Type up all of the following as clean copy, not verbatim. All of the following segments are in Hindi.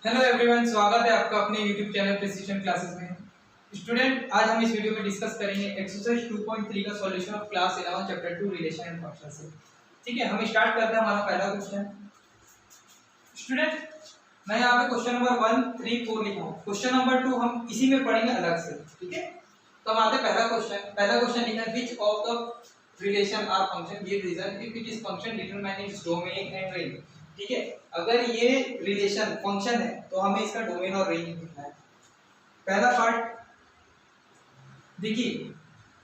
हेलो एवरीवन, स्वागत है आपका अपने यूट्यूब चैनल प्रिसीजन क्लासेस में। स्टूडेंट, आज हम इस वीडियो में डिस्कस करेंगे एक्सरसाइज 2.3 का solution of class 11 chapter 2 relation and function से। ठीक है, हम स्टार्ट करते हैं हमारा पहला क्वेश्चन। स्टूडेंट, मैं यहाँ पे क्वेश्चन नंबर 1, 3, 4 लिखा हूँ। क्वेश्चन नंबर 2 हम इसी में पढ़ेंगे अलग से। ठीक है, तो हम आते हैं पहला क्वेश्चन लिखा है which of the relation are function give reason if it is function determine its domain and range. ठीक है, अगर ये रिलेशन फंक्शन है तो हमें इसका डोमेन और रेंज लिखना है। पहला पार्ट देखिए,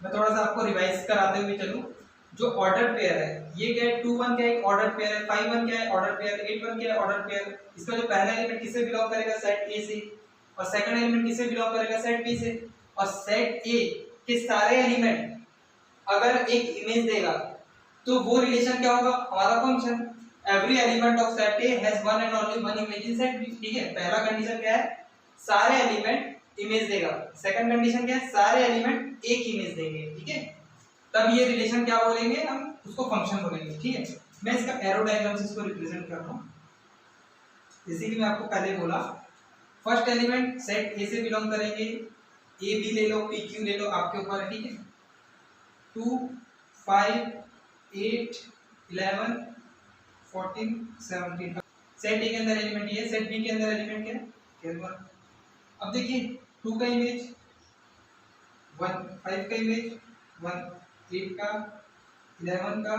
मैं थोड़ा सा आपको रिवाइज कराते हुए चलूं। जो ऑर्डर पेयर है ये क्या है, 2 1 क्या है ऑर्डर पेयर है, 5 1 क्या है ऑर्डर पेयर, 8 1 क्या है ऑर्डर पेयर। इसका जो पहला एलिमेंट किससे बिलोंग करेगा, सेट ए से, और सेकंड एलिमेंट किससे बिलोंग करेगा, सेट बी से। और सेट ए के सारे एलिमेंट अगर एक इमेज देगा तो वो रिलेशन क्या होगा, हमारा function. Every element of set A has one and only one image in set B. ठीक है, पहला कंडीशन क्या है, सारे एलिमेंट इमेज देगा। सेकंड कंडीशन क्या है, सारे एलिमेंट एक इमेज देंगे। ठीक है, तब ये रिलेशन क्या बोलेंगे, हम उसको फंक्शन बोलेंगे। ठीक है, मैं इसका एरो डायग्राम से इसको रिप्रेजेंट कर रहा हूं। जैसे कि मैं आपको पहले बोला, फर्स्ट एलिमेंट सेट ए से बिलोंग करेंगे, ए बी ले लो, पी क्यू ले लो, आपके ऊपर है। ठीक है, 2 5 8 11 14 17। सेट ए के अंदर एलिमेंट ये, सेट बी के अंदर एलिमेंट क्या है, 1। अब देखिए 2 का इमेज 1, 5 का इमेज 1, 8 का, 11 का,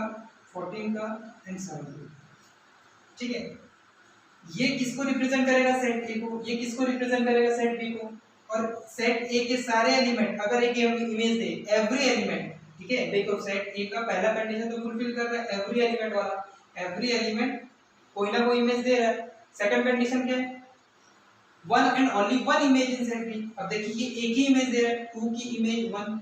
14 का एंड 17। ठीक है, ये किसको रिप्रेजेंट करेगा, सेट ए को। ये किसको रिप्रेजेंट करेगा, सेट बी को। और सेट ए के सारे एलिमेंट अगर एक इमेज दे, एवरी एलिमेंट। ठीक है, देखो सेट ए का पहला कंडीशन तो फुलफिल कर रहा है, एवरी एलिमेंट वाला। एवरी एलिमेंट कोई ना कोई इमेज दे रहा है। सेकंड कंडीशन क्या है, one and only one image in set B. अब देखिए ये एक ही इमेज दे रहा है, 2 की इमेज 1,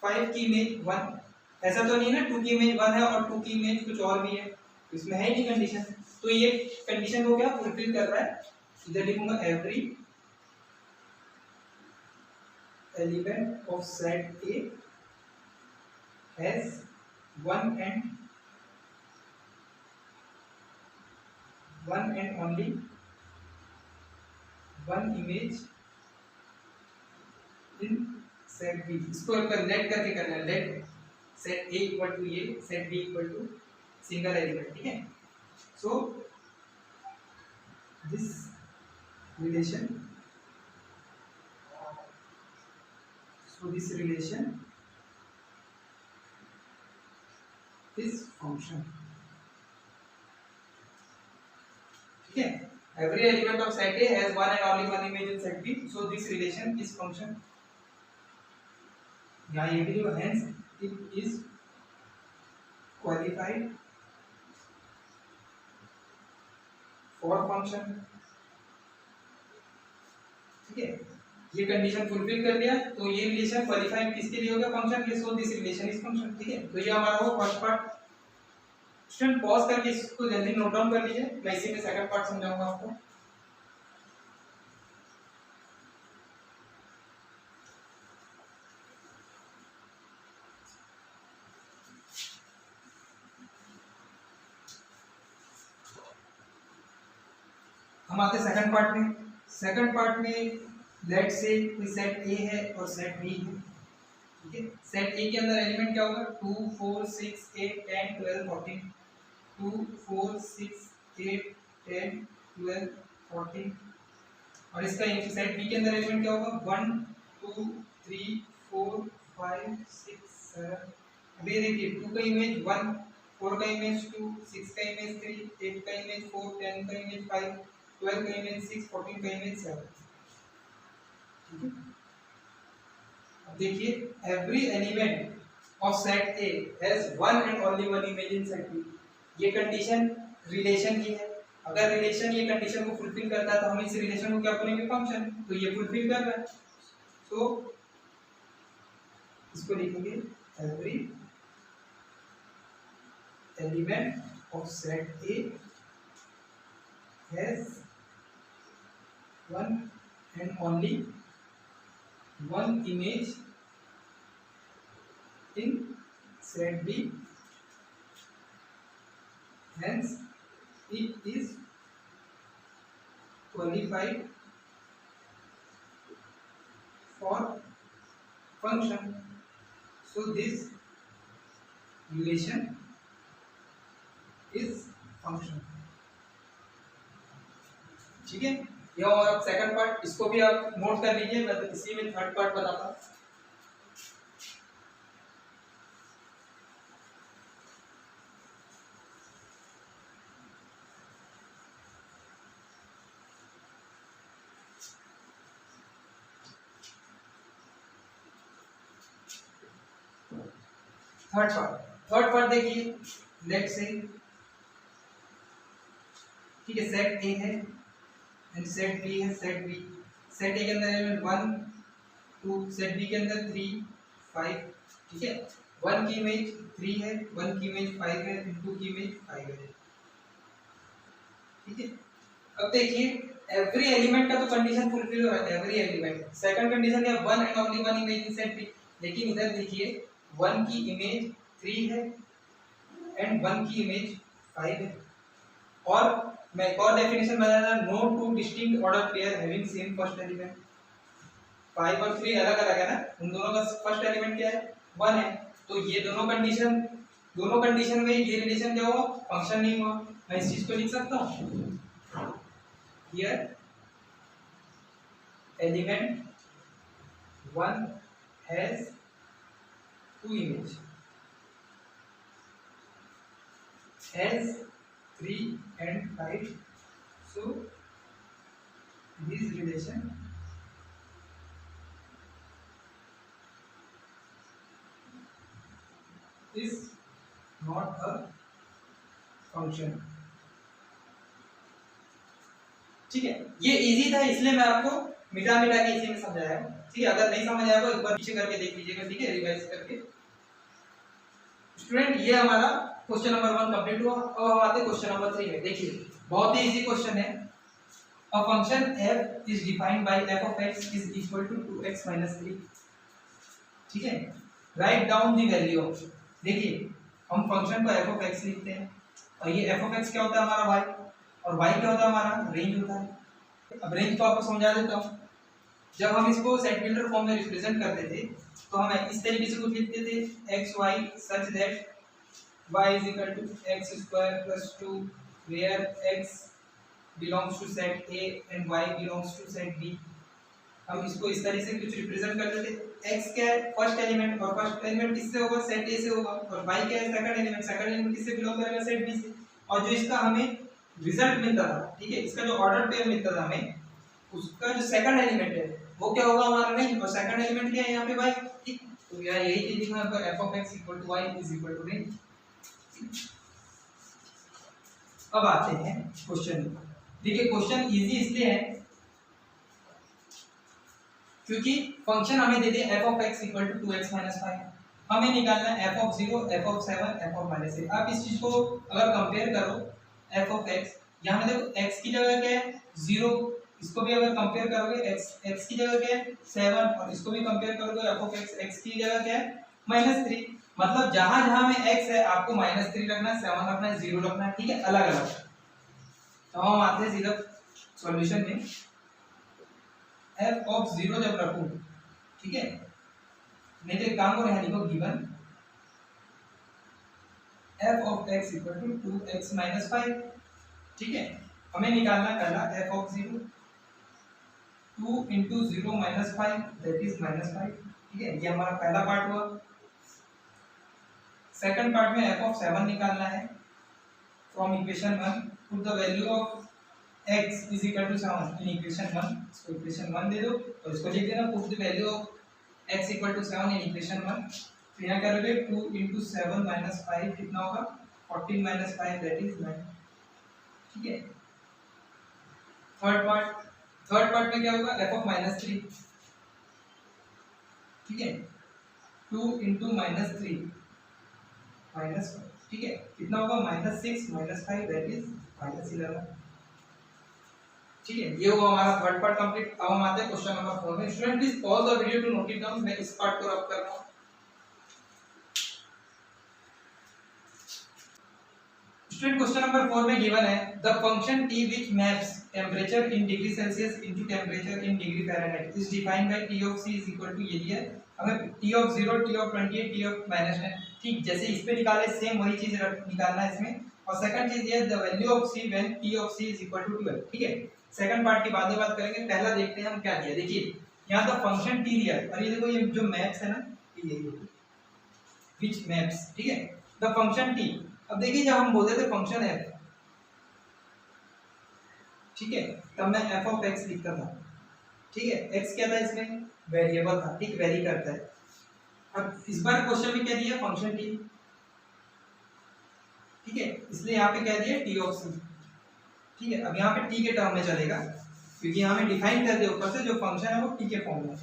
5 की इमेज 1। ऐसा तो नहीं ना 2 की इमेज 1 है और 2 की इमेज कुछ और भी है, इसमें है ही नहीं कंडीशन। तो ये कंडीशन को क्या फुलफिल कर रहा है। इधर लिखूंगा every element of set A has one and only one image in set B. इसको लेट करके करना है, let set A equal to ये, set B equal to single element. ठीक है, so this relation is function. ठीक है, every element of set A has one and only one image in set B, so this relation is function। यहाँ ये भी लिखो, hence it is qualified for function। ठीक है, ये कंडीशन फुलफिल कर लिया तो ये रिलेशन क्वालिफाई किसके लिए होगा, फंक्शन के। सो दिस रिलेशन इज फंक्शन। ठीक है, तो ये हमारा वो फर्स्ट पार्ट। स्टूडेंट पॉज करके इसको जल्दी नोट डाउन कर लीजिए, मैं इसी में सेकंड पार्ट समझाऊंगा आपको। हम आते सेकंड पार्ट में। सेकंड पार्ट में लेट से कोई सेट ए है और सेट बी है। ठीक है, सेट ए के अंदर एलिमेंट क्या होगा, 2 4 6 8 10 12 14। 2 4 6 8 10 12 14। और इसका सेट बी के अंदर एलिमेंट क्या होगा, 1 2 3 4 5 6 7। अभी देखिए 2 का इमेज 1, 4 का इमेज 2, 6 का इमेज 3, 8 का इमेज 4, 10 का इमेज 5, 12 का इमेज 6, 14 का इमेज 7। ठीक है, अब देखिए every element of set A has one and only one image in set B. ये कंडीशन रिलेशन की है। अगर रिलेशन ये कंडीशन को फुलफिल करता है तो हम इस रिलेशन को क्या बोलेंगे, फंक्शन। तो ये फुलफिल कर रहा है, तो इसको लिखेंगे every element of set A has one and only one image in set B, hence it is qualified for function, so this relation is function। ठीक है, ये और सेकंड पार्ट, इसको भी आप नोट कर लीजिए, मैं तो इसी में थर्ड पार्ट बताता हूँ। थर्ड पार्ट देखिए, लेट्स से ठीक है, सेट ए है एंड सेट बी है, सेट बी, सेट ए के अंदर एलिमेंट 1 2, सेट बी के अंदर 3 5, ठीक है, 1 की इमेज 3 है, 1 की इमेज 5 है, 2 की इमेज 5 है, ठीक है। अब देखिए एवरी एलिमेंट का तो कंडीशन फुलफिल हो रहा है, एवरी एलिमेंट। सेकंड कंडीशन क्या, 1 and only 1 image in set B, लेकिन इधर देखिए 1 की इमेज 3 है एंड 1 की इमेज 5 है। और मैं एक और डेफिनेशन बता रहा, no two distinct order pair having same first element. 5 और 3 अलग अलग है ना, उन दोनों का फर्स्ट एलिमेंट क्या है, 1 है, तो ये दोनों कंडीशन में ये रिलेशन क्या हुआ, फंक्शन नहीं हुआ। मैं इस चीज को लिख सकता हूँ, here element 1 has 2 image, has 3 and 5, so this relation is not a function। ठीक है, ये इजी था इसलिए मैं आपको मिटा के इसी में समझाया, ठीक है। अगर नहीं समझ आया तो एक बार पीछे करके देख लीजिएगा, ठीक है, रिवाइज करके। स्टूडेंट ये हमारा क्वेश्चन नंबर 1 कंप्लीट हुआ। अब हम आते हैं क्वेश्चन नंबर 3 में। देखिए बहुत ही इजी क्वेश्चन है। A function f is defined by f of x is equal to 2x - 3, ठीक है। Write down the value of, देखिए हम फंक्शन को f ऑफ x लिखते हैं और ये f ऑफ x क्या होता है हमारा y, और y क्या होता है हमारा रेंज होता है। अब रेंज को आपको समझा देता हूं। जब हम इसको सेट बिल्डर फॉर्म में रिप्रेजेंट करते थे तो हम इस तरीके से कुछ लिखते थे, x y such that y is equal to x square plus 2 where x belongs to set A and y belongs to set B। हम इसको इस तरीके से कुछ रिप्रेजेंट करते थे। x क्या है, फर्स्ट एलिमेंट, और फर्स्ट एलिमेंट किससे होगा, सेट A से होगा, और y क्या है, सेकंड एलिमेंट किससे बिलोंग करेगा, सेट B से। और जो इसका हमें रिजल्ट मिलता था, ठीक है, इसका जो ऑर्डर पेयर मिलता था हमें, उसका जो सेकंड एलिमेंट है वो क्या होगा हमारा रेंज, और सेकंड एलिमेंट क्या है यहाँ पे y, ठीक। तो यहाँ यही चीज लिखा है, f of x equal to y is equal to range. अब आते हैं क्वेश्चन। देखिए क्वेश्चन इजी इसलिए है क्योंकि फंक्शन हमें दे दिया f of x equal to 2x - 5, हमें निकालना है f of 0, f of 7, f of -8। आप इस चीज को अगर कंपेयर करो, f of x यहाँ में देखो x की जगह क्या है 0, इसको भी अगर कंपेयर करोगे x की जगह क्या है 7, और इसको भी कंपेयर करोगे f of x की जगह क्या है -3। मतलब जहां जहां में x है आपको -3 रखना है, 7 रखना है, 0 रखना है, ठीक है, अलग अलग। तो हम आते हैं सीधा सॉल्यूशन में। f of 0 जब रखूं, ठीक है, नहीं तो एक काम करो, यहाँ लिखो given f of x equal to 2x - 5, ठीक है। हमें निकालना पहला f of 0, 2 into 0 - 5 that is -5, ठीक है, ये हमारा पहला पार्ट हुआ। सेकंड पार्ट में f of 7 निकालना है from equation 1, put the value of x is equal to 7 in equation 1, इसको इक्वेशन 1 दे दो और इसको लिख देना, put the value of x equal to 7 in equation 1। तो यहाँ करोगे 2 into 7 - 5 कितना होगा, 14 - 5 that is 9, ठीक है। थर्ड पार्ट में क्या होगा, f of -3, ठीक है, 2 into -3 -5, ठीक है, कितना होगा -6 - 5 that is -11, ठीक है। ये हुआ हमारा थर्ड पार्ट कंप्लीट। अब हम आते हैं क्वेश्चन नंबर 4 में। Student please pause the video to note it down, मैं इस पार्ट को रब कर रहा हूं। स्टूडेंट क्वेश्चन नंबर 4 में गिवन है the function t which maps temperature in degree celsius into temperature in degree fahrenheit is defined by t of c is equal to ये दिया है हमें t of 0 t of 28 t of -10 ठीक जैसे इस पे निकाले सेम वही चीज निकालना है इसमें। और सेकंड चीज ये the value of c when t of c is equal to 12। ठीक है, सेकंड पार्ट की बाद में बात करेंगे, पहला देखते हैं हम क्या दिया। देखिए यहां तो फंक्शन t दिया है और ये देखो ये जो मैप्स है ना ये which maps, ठीक है, द फंक्शन t। अब देखिए जब हम बोलते थे फंक्शन f, ठीक है, तब मैं f ऑफ x लिखता था, ठीक है, x क्या था इसमें वेरिएबल था, ठीक, वेरी करता है। अब इस बार क्वेश्चन में क्या दिया फंक्शन t, ठीक है, इसलिए यहाँ पे क्या दिया t ऑफ c, ठीक है। अब यहाँ पे t के टर्म में चलेगा क्योंकि यहाँ में डिफाइन कर दिया ऊपर से जो फंक्शन है वो t के फॉर्म में।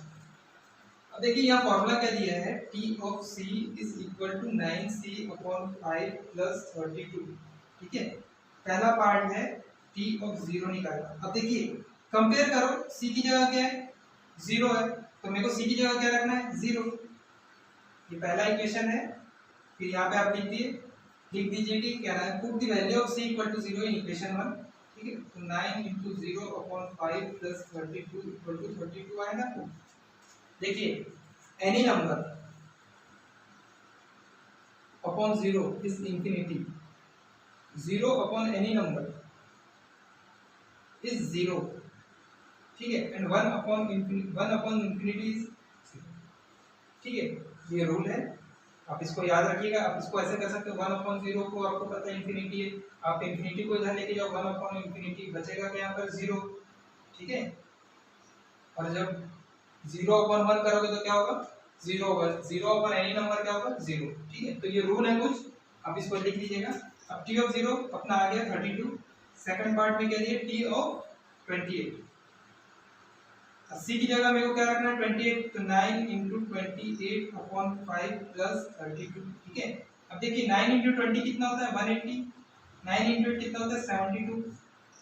अब देखिए यहाँ फॉर्मूला क्या दिया है t of c is equal to 9c/5 plus 32, ठीक है। पहला पार्ट है t ऑफ 0 निकालना। अब देखिए कंपेयर करो, c की जगह क्या है 0 है, तो मेरे को c की जगह क्या रखना है 0, ये पहला इक्वेशन है। फिर यहाँ पे आप लिख दीजिए कि क्या है put the value of c equal to 0 in equation 1, ठीक है। तो 9 × 0/5 प्लस 32 इक्वल टू 32 आएगा। देखिए any number upon 0 is infinity, 0 upon any number is 0, ठीक है, एंड 1 अपॉन इंफिनिटी इज 0, ठीक है। ये रूल है, आप इसको याद रखिएगा। आप इसको ऐसे कर सकते हो 1/0 को आपको पता है इंफिनिटी है, आप इंफिनिटी को इधर लेके जाओ 1/इंफिनिटी बचेगा क्या यहाँ पर 0, ठीक है। और जब 0/1 करोगे तो क्या होगा 0 होगा, 0 एनी नंबर क्या होगा 0, ठीक है। तो ये रूल है कुछ, आप इसको लिख लीजिएगा। अब t ऑफ 0 अपना आ गया 32, सेकंड पार्ट में क्या दिया t ऑफ 28, 80 की जगह मेरे को क्या रखना है 28, तो 9 × 28/5 प्लस 32, ठीक है। अब देखिए 9 × 20 कितना होता है 180, 9 × 8 कितना होता है 72,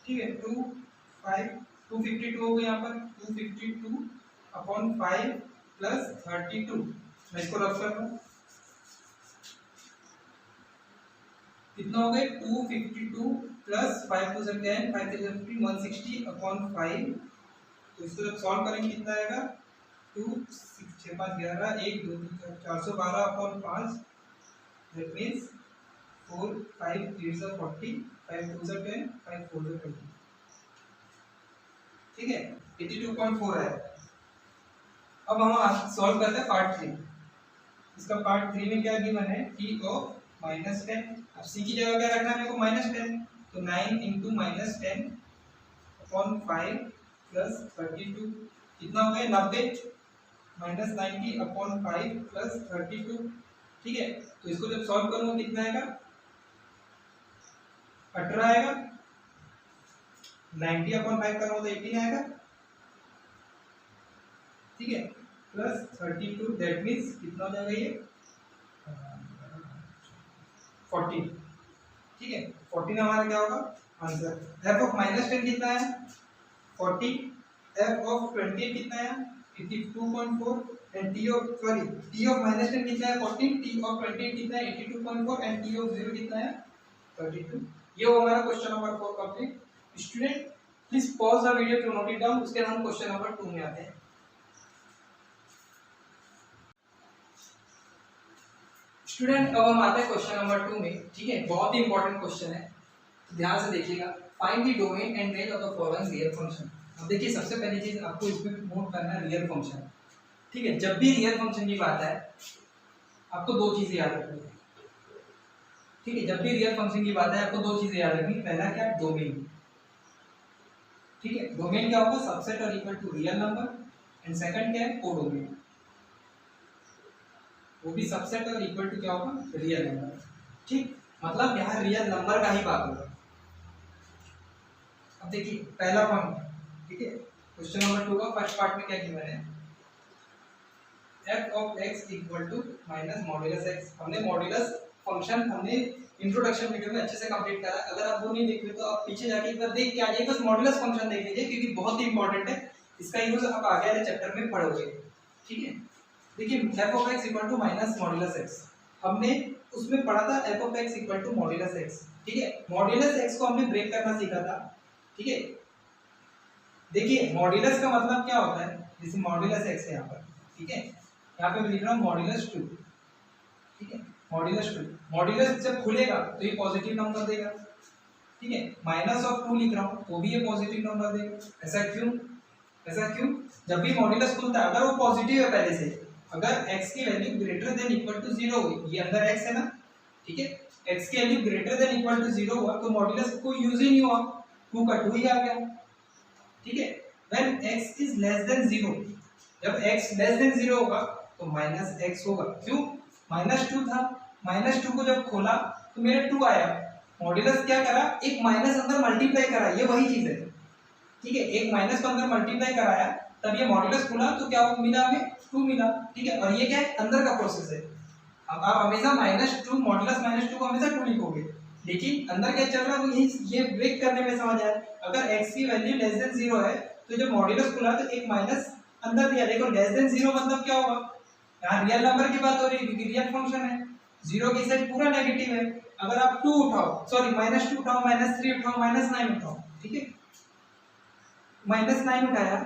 ठीक है। 252 हो गया यहाँ पर 252/5 प्लस 32, मैं इसको रफ कर दूं कितना हो गए 252 प्लस 5 2 10 5 3 15 160/5। तो इसको जब सॉल्व करेंगे कितना आएगा 2 6 6 5 11 1 2 3 412/5, दैट मींस 4 5 3 40 5 2 10 5 4 20, ठीक है, 82.4 है। अब हम सॉल्व करते हैं पार्ट 3। इसका पार्ट 3 में क्या गिवन है t ऑफ -10। अब c की जगह क्या रखना है मेरे को -10, तो 9 × -10/5 प्लस 32 कितना हो गया 90, -90/5 प्लस 32, ठीक है। तो इसको जब सॉल्व करूंगा कितना आएगा 18 आएगा, 90/5 करूंगा तो 18 आएगा, ठीक है, प्लस 32, दैट मींस कितना हो जाएगा ये 14, ठीक है। 14 हमारा क्या होगा आंसर। f ऑफ -10 कितना है 40, f ऑफ 28 कितना है 82.4, एंड t ऑफ -10 कितना है 14, t ऑफ 28 कितना है 82.4, एंड t ऑफ 0 कितना है 32। ये वो हमारा question number 4 complete. Student please pause the video to note it down, उसके बाद हम क्वेश्चन नंबर 2 में आते हैं। स्टूडेंट अब हम आते हैं क्वेश्चन नंबर 2 में, ठीक है, बहुत ही इंपॉर्टेंट क्वेश्चन है, तो ध्यान से देखिएगा। Find the domain and range of the following real function. अब देखिए सबसे पहली चीज आपको इसमें नोट करना है रियल फंक्शन, ठीक है। जब भी रियल फंक्शन की बात है आपको दो चीजें याद रखनी है, ठीक है। जब भी रियल फंक्शन की बात है आपको दो चीजें याद रखनी, पहला क्या डोमेन, ठीक है। डोमेन क्या होगा सबसेट और equal to real number, and second क्या है कोडोमेन, वो भी सबसेट और इक्वल टू क्या होगा रियल नंबर, ठीक। मतलब यहाँ रियल नंबर का ही बात होगा। अब देखिए पहला पॉइंट, ठीक है, क्वेश्चन नंबर 2 का फर्स्ट पार्ट में क्या गिवन है f of x equal to minus modulus x। हमने मॉड्यूलस फंक्शन हमने इंट्रोडक्शन वीडियो में अच्छे से कंप्लीट करा, अगर आप वो नहीं देख रहे तो आप पीछे जाके एक बार देख के आ जाइए, बस मॉड्यूलस फंक्शन देख लीजिए क्योंकि बहुत ही इंपॉर्टेंट है, इसका यूज आप आगे वाले चैप्टर में पढ़ोगे, ठीक है। देखिए f of x equal to minus modulus x, हमने उसमें पढ़ा था f of x equal to modulus x, ठीक है। मॉड्यूलस एक्स को हमने ब्रेक करना सीखा था, ठीक है। देखिए मॉड्यूलस का मतलब क्या होता है, जैसे मॉड्यूलस एक्स है यहाँ पर, ठीक है, यहाँ पे मैं लिख रहा हूँ मॉड्यूलस 2, ठीक है, मॉड्यूलस 2। मॉड्यूलस जब खुलेगा तो ये पॉजिटिव नंबर देगा, ठीक है। माइनस ऑफ 2 लिख रहा हूँ तो भी ये पॉजिटिव नंबर देगा। ऐसा क्यों? ऐसा क्यों? जब भी मॉड्यूलस खुलता है अगर वो पॉजिटिव है पहले से, अगर x की value greater than equal to 0 हुई, ये अंदर x है ना, ठीक है, x की value greater than equal to 0 हुआ तो मॉड्यूलस को यूज ही नहीं हुआ, 2 का 2 ही आ गया, ठीक है। When x is less than 0, जब x लेस देन 0 होगा तो माइनस x होगा। क्यों? माइनस 2 था, माइनस 2 को जब खोला तो मेरा 2 आया, मॉड्यूलस क्या करा, एक माइनस अंदर मल्टीप्लाई करा, ये वही चीज है, ठीक है। एक माइनस को अंदर मल्टीप्लाई कराया तब ये मॉड्यूलस खुला तो क्या मिला हमें, 2 मिला, ठीक है। और ये क्या है, अंदर का प्रोसेस है। अब आप हमेशा -2 मॉड्यूलस -2 को हमेशा 2 लिखोगे, लेकिन अंदर क्या चल रहा है वो ये ब्रेक करने में समझ आया। अगर x की वैल्यू लेस देन 0 है तो जब मॉड्यूलस खुला तो एक माइनस अंदर दिया, देखो लेस देन 0 मतलब क्या होगा, यहाँ रियल नंबर की बात हो रही है क्योंकि रियल फंक्शन है, 0 की साइड पूरा नेगेटिव है। अगर आप 2 उठाओ, सॉरी -2 उठाओ, -3 उठाओ, -9 उठाओ, ठीक है, -9 उठाया,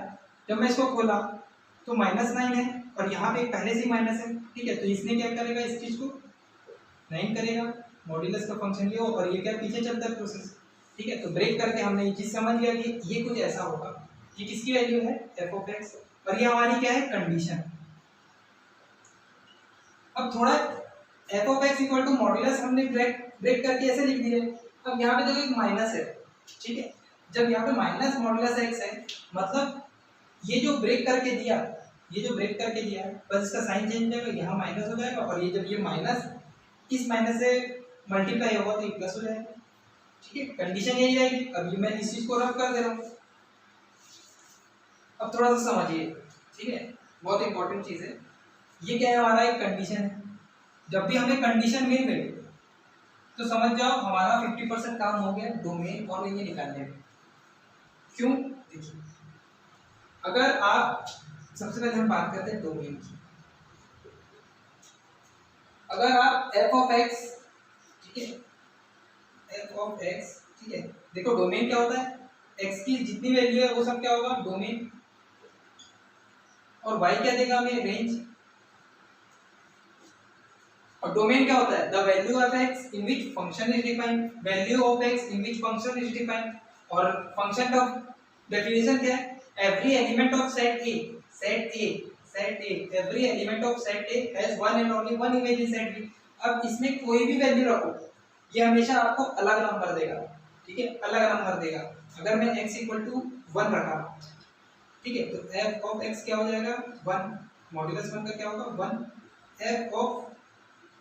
जब मैं इसको खोला तो -9 है और यहाँ पे पहले से ही माइनस है, ठीक है। तो इसने क्या करेगा, इस चीज को 9 करेगा, मॉड्यूलस का फंक्शन ये हो, और ये क्या पीछे चलता है प्रोसेस, ठीक है। तो ब्रेक करके हमने ये चीज समझ लिया कि ये कुछ ऐसा होगा। ये किसकी वैल्यू है, एफ ऑफ एक्स, और ये हमारी क्या है, कंडीशन। अब थोड़ा f of x equal to modulus हमने ब्रेक करके ऐसे लिख दिए। अब यहाँ पे देखो एक माइनस है, ठीक है। जब यहाँ पे माइनस मॉड्यूलस एक्स है मतलब ये जो ब्रेक करके दिया, ये जो ब्रेक करके दिया है बस इसका साइन चेंज हो जाएगा, यहाँ माइनस हो जाएगा, और ये जब ये माइनस इस माइनस से मल्टीप्लाई होगा तो ये प्लस हो जाएगा, ठीक है। कंडीशन यही रहेगी। अभी मैं इस चीज को रफ कर दे रहा हूँ, अब थोड़ा सा समझिए, ठीक है, बहुत इंपॉर्टेंट चीज है। ये क्या है, हमारा एक कंडीशन है। जब भी हमें कंडीशन मिल गई तो समझ जाओ हमारा 50% काम हो गया, डोमेन और ये निकालने में। क्यों? देखिए अगर आप, सबसे पहले हम बात करते हैं डोमेन की। अगर आप एफ ऑफ एक्स, ठीक है, एफ ऑफ एक्स, ठीक है, देखो डोमेन क्या होता है, एक्स की जितनी वैल्यू है वो सब क्या होगा, डोमेन, और वाई क्या देगा हमें, रेंज। और डोमेन क्या होता है, the value of x in which function is defined, value of x in which function is defined. और फंक्शन का डेफिनेशन क्या है, every element of set A, set A, every element of set A has one and only one image in set B. अब इसमें कोई भी वैल्यू रखो ये हमेशा आपको अलग नंबर देगा, ठीक है, अलग नंबर देगा। अगर मैं x इक्वल टू 1 रखा, ठीक है, तो f ऑफ x क्या हो जाएगा, 1, मॉड्यूलस 1 का क्या होगा, 1। f ऑफ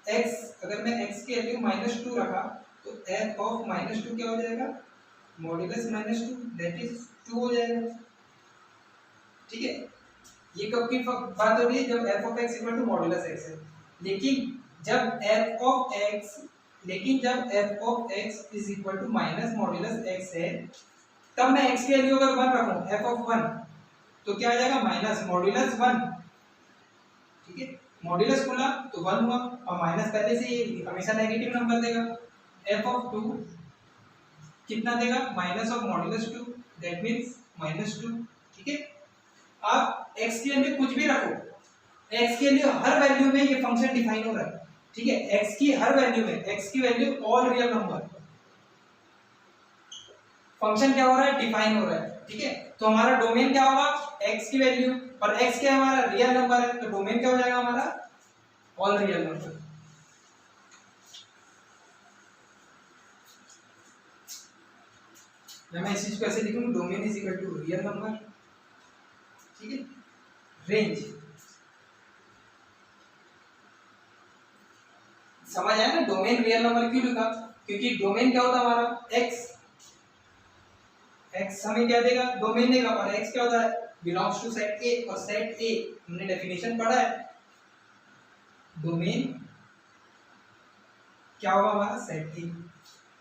x, अगर मैं x की वैल्यू -2 रखा तो f ऑफ -2 क्या हो जाएगा, मॉड्यूलस -2, दैट इज 2 हो जाएगा, ठीक है। ये कब की बात हो रही है, जब f of x equal to modulus x है। लेकिन जब f of x is equal to minus modulus x है, तब मैं x की वैल्यू अगर 1 रखूं, f ऑफ 1, तो क्या आ जाएगा, माइनस मॉड्यूलस 1, ठीक है। मॉड्यूलस खुला तो 1 हुआ, और माइनस पहले से ये हमेशा नेगेटिव नंबर देगा। f ऑफ 2 कितना देगा, minus of modulus 2, that means -2, ठीक है। आप x की वैल्यू कुछ भी रखो, x की वैल्यू हर वैल्यू में ये फंक्शन डिफाइन हो रहा है, ठीक है। x की हर वैल्यू में, x की value all real number, function क्या हो रहा है, डिफाइन हो रहा है, ठीक है। तो हमारा डोमेन क्या होगा, x की वैल्यू, और x क्या है, हमारा रियल नंबर है, तो डोमेन क्या हो जाएगा हमारा, ऑल रियल नंबर। मैं इस चीज को ऐसे लिखूंगा, domain is equal to real number, ठीक है। रेंज समझ आया ना, डोमेन रियल नंबर क्यों लिखा, क्योंकि डोमेन क्या होता है हमारा, x हमें क्या देगा, डोमेन देगा, और x क्या होता है, बिलोंग्स टू सेट ए, और सेट ए हमने डेफिनेशन पढ़ा है, डोमेन क्या होगा हमारा, सेट ए।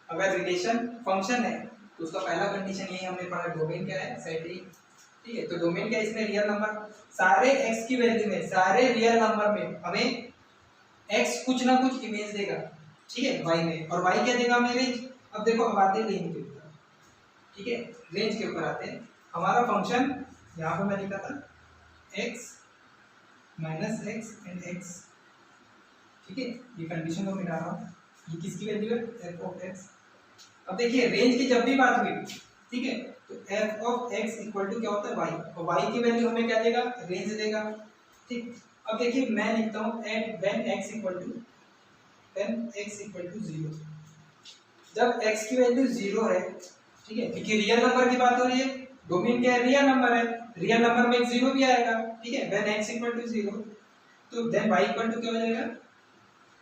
अगर रिलेशन फंक्शन है तो उसका पहला कंडीशन यही हमने पढ़ा, डोमेन क्या है, सेट ए, ठीक है। तो डोमेन क्या है, इसमें रियल नंबर, सारे x की वैल्यू में, सारे रियल नंबर में हमें x कुछ ना कुछ इमेज देगा, ठीक है, y में, और y क्या देगा हमें रेंज। अब देखो अब आते हैं रेंज के ऊपर, ठीक है, रेंज के ऊपर आते हैं। हमारा फंक्शन यहाँ पे मैं लिखा था x minus x and x, ठीक है, ये कंडीशन को मिटा रहा हूँ, ये किसकी वैल्यू है f ऑफ x। अब देखिए रेंज की जब भी बात हुई, ठीक है, तो f of x equal to क्या होता है y, और y की वैल्यू हमें क्या देगा, रेंज देगा, ठीक। अब देखिए मैं लिखता हूँ when x इक्वल टू 0, जब x की वैल्यू 0 है, ठीक है, क्योंकि रियल नंबर की बात हो रही है, डोमेन क्या है, रियल नंबर है, रियल नंबर में एक 0 भी आएगा, ठीक है, when x इक्वल टू 0, तो देन y इक्वल टू क्या हो जाएगा,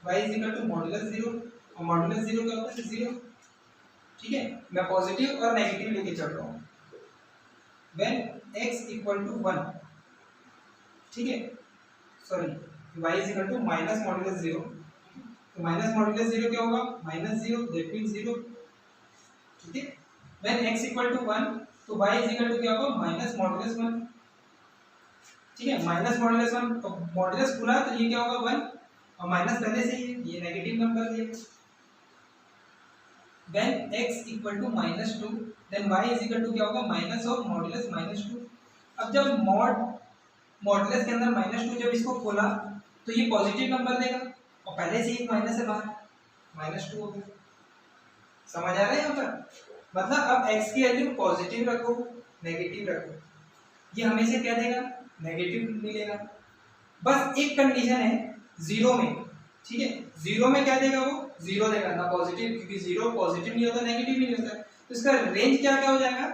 y is equal to modulus 0, और मॉडुलस 0 क्या होता है, 0, ठीक है। मैं पॉजिटिव और नेगेटिव लेके चल रहा हूँ। when x इक्वल टू 1, ठीक है, sorry y is equal to minus modulus 0, तो माइनस मॉडुलस 0 क्या होगा, माइनस 0, दैट मींस 0, ठीक है। when x इक्वल टू 1, तो y इज इक्वल टू क्या होगा, माइनस मॉडुलस 1, ठीक है, माइनस मॉडुलस 1, तो मॉडुलस खुला तो ये क्या होगा 1, और माइनस पहले से ही ये नेगेटिव नंबर है। when x equal to minus 2, then y is equal to क्या होगा, माइनस ऑफ मॉडुलस माइनस 2। अब जब मॉडुलस के अंदर माइनस 2 जब इसको खोला तो ये पॉजिटिव नंबर देगा, और पहले से ही माइनस है बाहर, माइनस 2 हो गया। समझ आ रहा है यहाँ पर, मतलब अब x की वैल्यू पॉजिटिव रखो नेगेटिव रखो, ये हमेशा क्या देगा, नेगेटिव मिलेगा। बस एक कंडीशन है 0 में, ठीक है, 0 में क्या देगा, वो 0 देगा ना पॉजिटिव, क्योंकि 0 पॉजिटिव नहीं होता नेगेटिव भी नहीं होता, तो इसका रेंज क्या क्या हो जाएगा,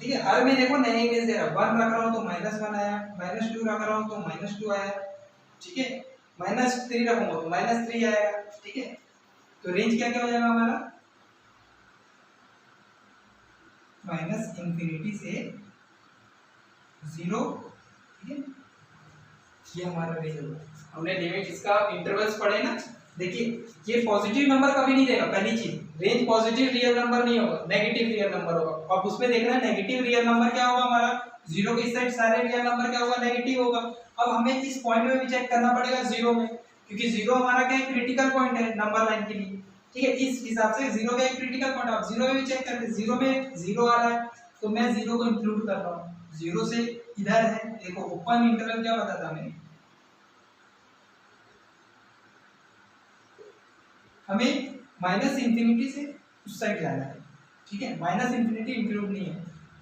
ठीक है। हर में देखो नया इमेज दे रहा है, 1 रख रहा हूँ तो -1 आया, -2 रख रहा हूँ तो -2 आया, ठीक है, -3 रखूंगा तो -3 आएगा, ठीक है। तो रेंज क्या क्या हो जाएगा हमारा, -∞ से 0, ठीक है, ये हमारा रेंज होगा। हमने लिमिट इसका इंटरवल्स पढ़े ना, देखिए ये पॉजिटिव नंबर कभी नहीं देगा, पहली चीज, रेंज पॉजिटिव रियल नंबर नहीं होगा, नेगेटिव रियल नंबर होगा। अब उसमें देखना है नेगेटिव रियल नंबर क्या होगा हमारा, 0 के इस साइड सारे रियल नंबर क्या होगा, नेगेटिव होगा। अब हमें इस पॉइंट में भी चेक करना पड़ेगा 0 में, क्योंकि 0 हमारा क्या है, क्रिटिकल पॉइंट है नंबर लाइन के लिए, ठीक है, इस हिसाब से 0 का एक क्रिटिकल पॉइंट। आप 0 में भी चेक करते, 0 में 0 आ रहा है तो मैं 0 को इंक्लूड कर रहा हूँ, 0 से इधर है, देखो ओपन इंटरवल क्या बताता हमें -∞ से उस साइड जाना है, ठीक है, -∞ इंक्लूड नहीं है।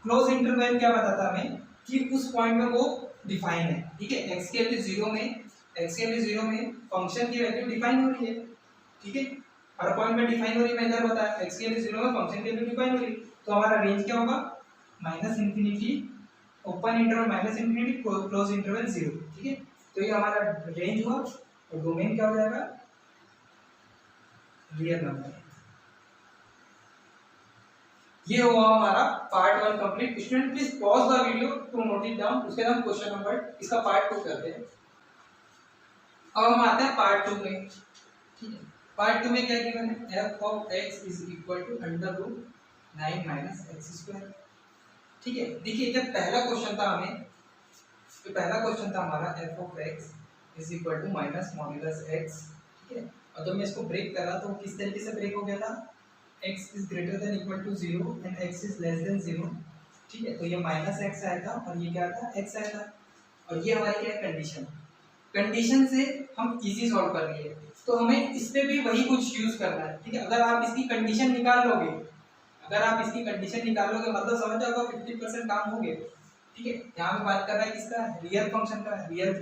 क्लोज इंटरवल क्या बताता हमें कि उस पॉइंट में वो डिफाइन है, ठीक है, x के वैल्यू 0 में फंक्शन की वैल्यू डिफाइन हो रही है, ठीक है, हर पॉइंट में डिफाइन हो रही है, मैं इधर बताया x के वैल्यू 0 में फंक्शन की वैल्यू डिफाइन हो रही है, तो हमारा रेंज क्या होगा, -∞, ओपन इंटरवल -∞, क्लोज इंटरवल 0, ठीक है। तो ये हमारा रेंज हुआ, और डोमेन क्या हो जाएगा, रियल नंबर। ये हुआ हमारा part 1 complete. Student please pause the video to note it down, उसके बाद हम क्वेश्चन नंबर इसका पार्ट 2 करते हैं। अब हम आते हैं पार्ट 2 में, ठीक है। पार्ट 2 में क्या गिवन है, f of x is equal to √9 minus x², ठीक है। देखिए जब पहला क्वेश्चन था हमें, तो पहला क्वेश्चन था हमारा f of x is equal to minus modulus x, ठीक है, और जब मैं इसको ब्रेक करा तो किस तरीके से ब्रेक हो गया था, x is greater than equal to 0 and x is less than 0, ठीक है, तो ये -x आया था और ये क्या था, x आया था, और ये हमारी क्या कंडीशन से हम इजी सॉल्व कर लिए, तो हमें इस पे भी वही कुछ यूज करना है, ठीक है। अगर आप इसकी कंडीशन निकाल लोगे, मतलब समझ जाओगे 50% काम हो गया, ठीक है। यहाँ पे बात कर रहा है किसका, रियल फंक्शन का, रियल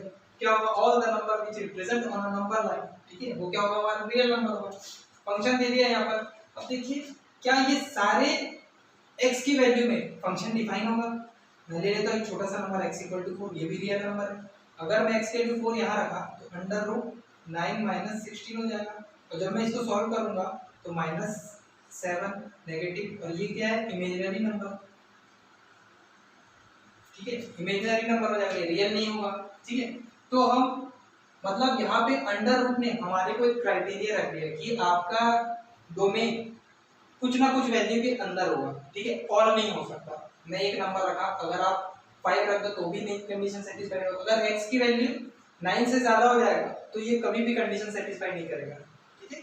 क्या होगा, all the number which represent on a number line, ठीक है, वो क्या होगा, हमारा रियल नंबर होगा। फंक्शन दे दिया यहाँ पर, अब देखिए क्या ये सारे x की वैल्यू में फंक्शन डिफाइन होगा। मैं ले लेता हूँ एक छोटा सा नंबर x इक्वल टू 4, ये भी रियल नंबर है। अगर मैं x की वैल्यू 4 यहाँ रखा तो √9 माइनस 16 हो जाएगा, और जब मैं इसको सॉल्व करूंगा तो -7 नेगेटिव, और ये क्या है, इमेजिनरी नंबर, ठीक है, इमेजिनरी नंबर हो जाएगा, रियल नहीं होगा, ठीक है। तो हम मतलब यहाँ पे अंडर रूट ने हमारे को एक क्राइटेरिया रख दिया कि आपका डोमेन कुछ ना कुछ वैल्यू के अंदर होगा, ठीक है, ऑल नहीं हो सकता। मैं एक नंबर रखा, अगर आप 5 रख दो तो भी नहीं कंडीशन सेटिस्फाई होगा। अगर x की वैल्यू 9 से ज़्यादा हो जाएगा तो ये कभी भी कंडीशन सेटिस्फाई नहीं करेगा। ठीक है,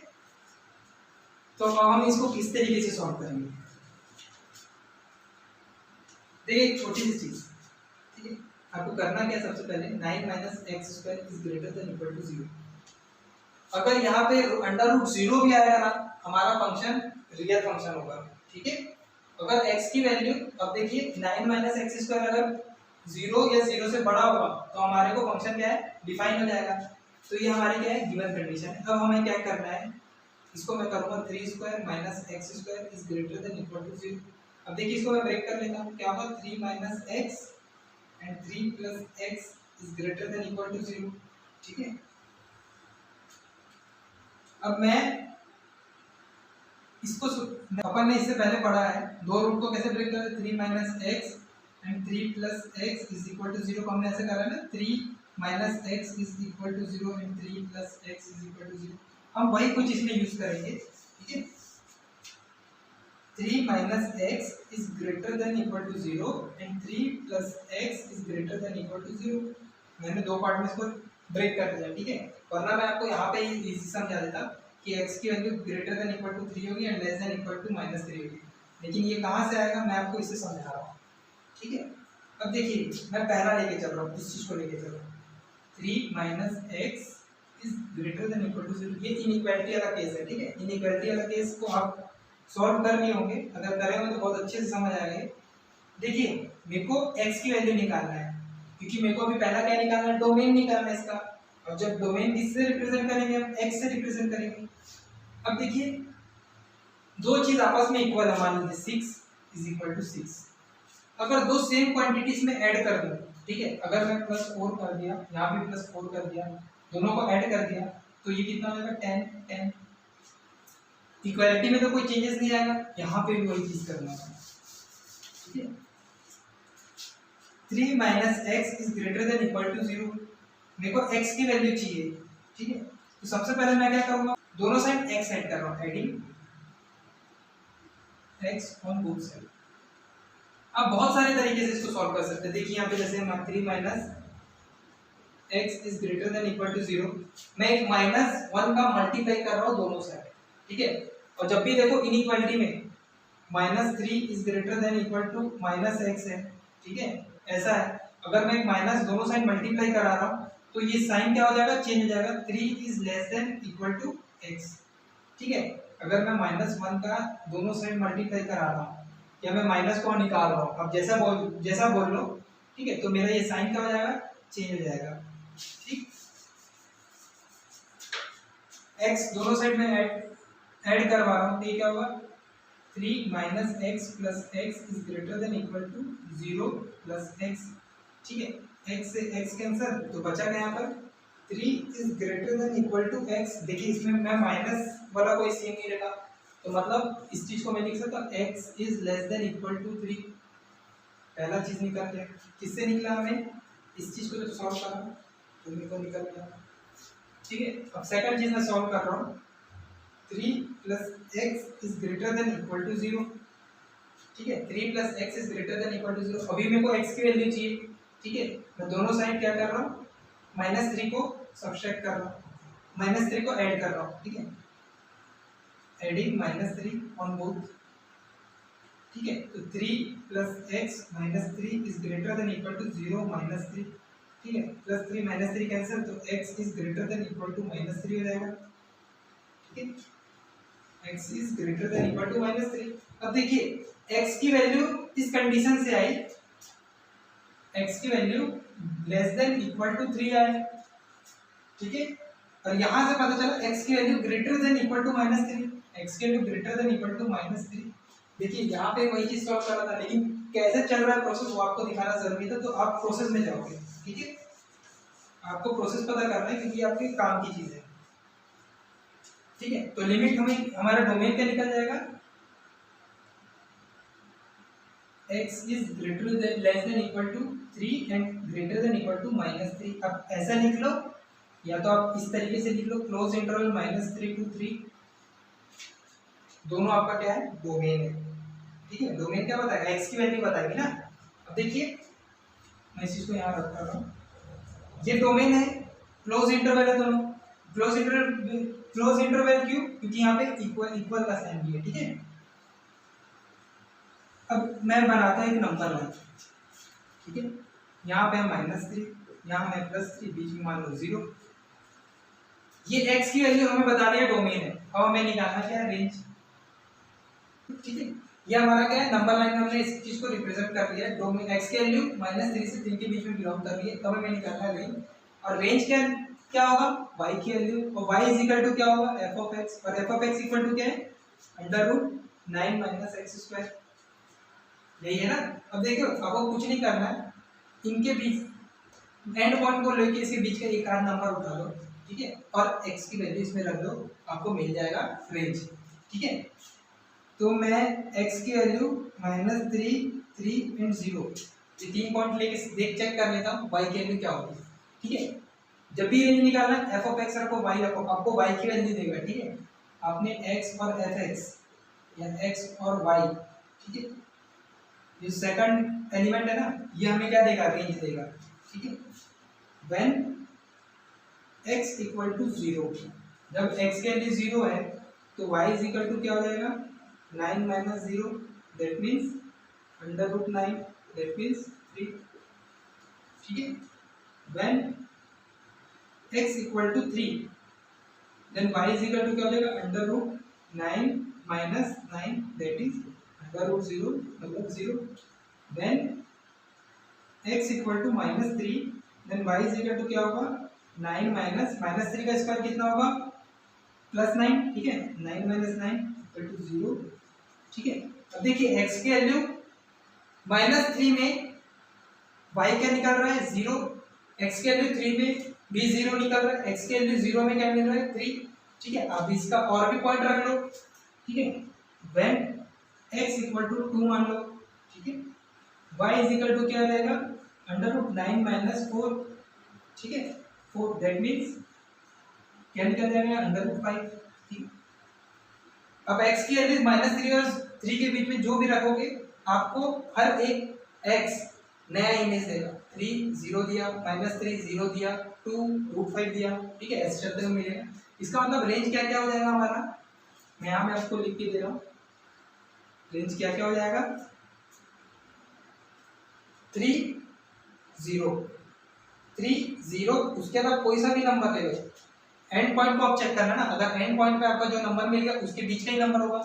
तो अब हम इसको किस तरीके से सॉल्व करेंगे। देखिए एक छोटी सी चीज़, ठीक है, आपको करना क्या, सबसे पहले 9 minus x square is greater than equal to 0। अगर यहाँ पे अंडर रूट 0 भी आएगा ना, हमारा फंक्शन रियल फंक्शन होगा। ठीक है, अगर x की वैल्यू, अब देखिए 9 माइनस एक्स स्क्वायर अगर 0 या 0 से बड़ा होगा तो हमारे को फंक्शन क्या है, डिफाइन हो जाएगा। तो ये हमारी क्या है, गिवन कंडीशन है। अब हमें क्या करना है, इसको मैं करूँगा 3 square minus x square is greater than equal to 0। अब देखिए इसको मैं ब्रेक कर लेता हूँ, क्या होगा 3 minus x and 3 plus x is greater than equal to 0। ठीक है, अब मैं इसको अपन ने इससे पहले पढ़ा है, दो रूट को कैसे ब्रेक करें, 3 minus x and 3 plus x is equal to 0 को हमने ऐसे करा है ना, 3 minus x is equal to 0 and 3 plus x is equal to 0। हम वही कुछ इसमें यूज करेंगे। ठीक है, 3 minus x is greater than equal to 0 and 3 plus x is greater than equal to 0। मैंने दो पार्ट में इसको ब्रेक कर दिया। ठीक है, वरना मैं आपको यहाँ पे ही इजी समझा देता कि x की value greater than equal to 3 होगी and less than equal to -3 होगी, लेकिन ये कहाँ से आएगा मैं आपको इससे समझा रहा हूँ। ठीक है, अब देखिए मैं पहला लेके चल रहा हूँ, इस चीज़ को लेके चल रहा हूँ, 3 minus x is greater than equal to 0। ये इनइक्वालिटी वाला केस है। ठीक है, इनइक्वालिटी वाला केस को आप सॉल्व कर लिए होंगे, अगर करे हो तो बहुत अच्छे से समझ आएगा। देखिए मेरे को x की वैल्यू निकालना है, क्योंकि मेरे को अभी पहला क्या निकालना है, डोमेन निकालना है इसका। और जब डोमेन किससे रिप्रेजेंट करेंगे, हम x से रिप्रेजेंट करेंगे। अब देखिए दो चीज आपस में इक्वल है, मान लीजिए 6 इज इक्वल टू 6। अगर दो सेम क्वांटिटीज में ऐड कर दूं, ठीक है, अगर मैं +4 कर दिया, यहाँ भी +4 कर दिया, दोनों को ऐड कर दिया, तो ये कितना हो जाएगा 10। इक्वालिटी में तो कोई चेंजेस नहीं आएगा, यहाँ पे भी वही चीज करना है। ठीक है, 3 minus x is greater than equal to 0। मेरे को x की वैल्यू चाहिए। ठीक है, तो सबसे पहले मैं क्या करूंगा, दोनों साइड x ऐड कर रहा हूं, adding x on both side. आप बहुत सारे तरीके से इसको सॉल्व कर सकते हैं। देखिए यहाँ पे जैसे 3 minus x is greater than equal to 0, मैं एक -1 का मल्टीप्लाई कर रहा हूँ दोनों साइड। ठीक है, और जब भी देखो इनइक्वालिटी में -3 is greater than equal to -x है। ठीक है, ऐसा है, अगर मैं माइनस दोनों साइड मल्टीप्लाई करा रहा हूँ तो ये साइन क्या हो जाएगा, चेंज हो जाएगा, 3 is less than equal to x। ठीक है, अगर मैं -1 का दोनों साइड मल्टीप्लाई करा रहा हूँ या मैं माइनस को निकाल रहा हूँ, अब जैसा बोल लो। ठीक है, तो मेरा ये साइन क्या हो जाएगा, चेंज हो जाएगा। ठीक, x दोनों साइड में ऐड करवा रहा हूँ तो ये क्या होगा, 3 minus x plus x is greater than equal to 0 plus x. ठीक है, x से x कैंसिल, तो बचा क्या यहाँ पर 3 is greater than equal to x। देखिए इसमें मैं माइनस वाला कोई सीन नहीं रखा, तो मतलब इस चीज को मैं लिख सकता हूँ x is less than equal to 3। पहला चीज निकल गया, किससे निकला, हमें इस चीज को जब सॉल्व करा तो मेरे को निकल गया। ठीक है, अब सेकंड चीज मैं सॉल्व कर रहा हूँ, 3 plus x is greater than equal to 0। ठीक है, 3 plus x is greater than equal to 0। अभी मेरे को x की वैल्यू चाहिए। ठीक है, मैं दोनों साइड क्या कर रहा हूँ, -3 को सब्ट्रैक्ट कर रहा हूँ, -3 को ऐड कर रहा हूँ। ठीक है, एडिंग -3 ऑन बोथ। ठीक है, तो 3 plus x -3 is greater than equal to 0 -3। ठीक है, +3 -3 कैंसिल, तो x is greater than equal to -3 हो जाएगा। ठीक है, x is greater than equal to -3। अब देखिए x की वैल्यू इस कंडीशन से आई, x की value less than equal to 3 आए। ठीक है, और यहां से पता चला x की value greater than equal to -3, x की value greater than equal to -3। देखिए यहाँ पे वही चीज सॉल्व कर रहा था, लेकिन कैसे चल रहा है प्रोसेस वो आपको दिखाना जरूरी था, तो आप प्रोसेस में जाओगे। ठीक है, आपको प्रोसेस पता करना है क्योंकि आपके काम की चीज है। ठीक है, तो लिमिट हमें हमारा डोमेन क्या निकल जाएगा, x is greater than less than equal to 3 and greater than equal to -3। अब ऐसा लिख लो, या तो आप इस तरीके से लिख लो, क्लोज इंटरवल -3 to 3, दोनों आपका क्या है, डोमेन है। ठीक है, डोमेन क्या बताएगा, x की वैल्यू बताएगी ना। अब देखिए मैं इस चीज को यहाँ रख रहा हूँ, ये डोमेन है क्लोज इंटरवल है दोनों। क्लोज इंटरवल क्यों? क्योंकि यहाँ पे इक्वल का साइन भी है, ठीक है। अब मैं बनाता हूँ एक नंबर लाइन, ठीक है। यहाँ पे -3, यहाँ है +3, बीच में मान लो 0। ये x की वैल्यू हमें बतानी है, डोमेन है। अब हमें निकालना क्या है? रेंज, ठीक है। ये हमारा क्या है? नंबर लाइन में हमने इस चीज को रिप्रेजेंट कर लिया है। डोमेन x की वैल्यू -3 से 3 के बीच में बिलोंग कर रही है, तब हमें निकालना है रेंज। और रेंज क्या होगा? y की वैल्यू, और y इज इक्वल टू क्या होगा? f ऑफ x, और f of x equal to क्या है? √9 - x²। यही है ना। अब देखो, आपको कुछ नहीं करना है, इनके बीच एंड पॉइंट को लेके इसके बीच का एक आध नंबर उठा लो, ठीक है, और x की वैल्यू इसमें रख दो, आपको मिल जाएगा रेंज, ठीक है। तो मैं x की वैल्यू -3, 3 एंड 0, ये 3 पॉइंट लेके देख चेक कर लेता हूँ y की वैल्यू क्या होगी, ठीक है। जब भी रेंज निकालना है, f ऑफ x रखो, y रखो, आपको y की वैल्यू देगा, ठीक है। आपने x और fx या x और y, ठीक है, जो सेकंड एलिमेंट है ना, ये हमें क्या देगा? रेंज देगा, ठीक है। व्हेन x इक्वल टू 0, जब x के लिए 0 है तो y इज इक्वल टू क्या हो जाएगा? 9 - 0, दैट मींस √9, दैट मींस 3, ठीक है। When x equal to 3, then y is equal to क्या हो जाएगा? √9 - 9, दैट इज √0, मतलब 0। Then x equal to -3, then y is equal to क्या होगा? 9 -3 का स्क्वायर कितना होगा? +9, ठीक है। 9 - 9 इक्वल टू 0, ठीक है। अब देखिए x की वैल्यू -3 में y क्या निकल रहा है? 0। x की वैल्यू 3 में भी 0 निकल रहा है, x की वैल्यू 0 में क्या मिल रहा है? 3, ठीक है। अब इसका और भी पॉइंट रख लो, ठीक है। व्हेन x इक्वल टू 2 मान लो, ठीक है। y इज इक्वल टू क्या आ जाएगा? √9 - 4, ठीक है, 4, दैट मींस क्या निकल जाएगा? √5, ठीक। अब x की वैल्यू -3 और 3 के बीच में जो भी रखोगे, आपको हर एक x नया इमेज देगा। 3 0 दिया, -3 0 दिया, 2 √5 दिया, ठीक है, ऐसे चलते हुए मिलेगा। इसका मतलब रेंज क्या क्या हो जाएगा हमारा? मैं यहाँ में आपको लिख के दे रहा हूँ, रेंज क्या क्या हो जाएगा? 3 0, 3 0, उसके बाद कोई सा भी नंबर ले लो, एंड पॉइंट को आप चेक करना ना। अगर एंड पॉइंट पे आपका जो नंबर मिल गया उसके बीच का ही नंबर होगा।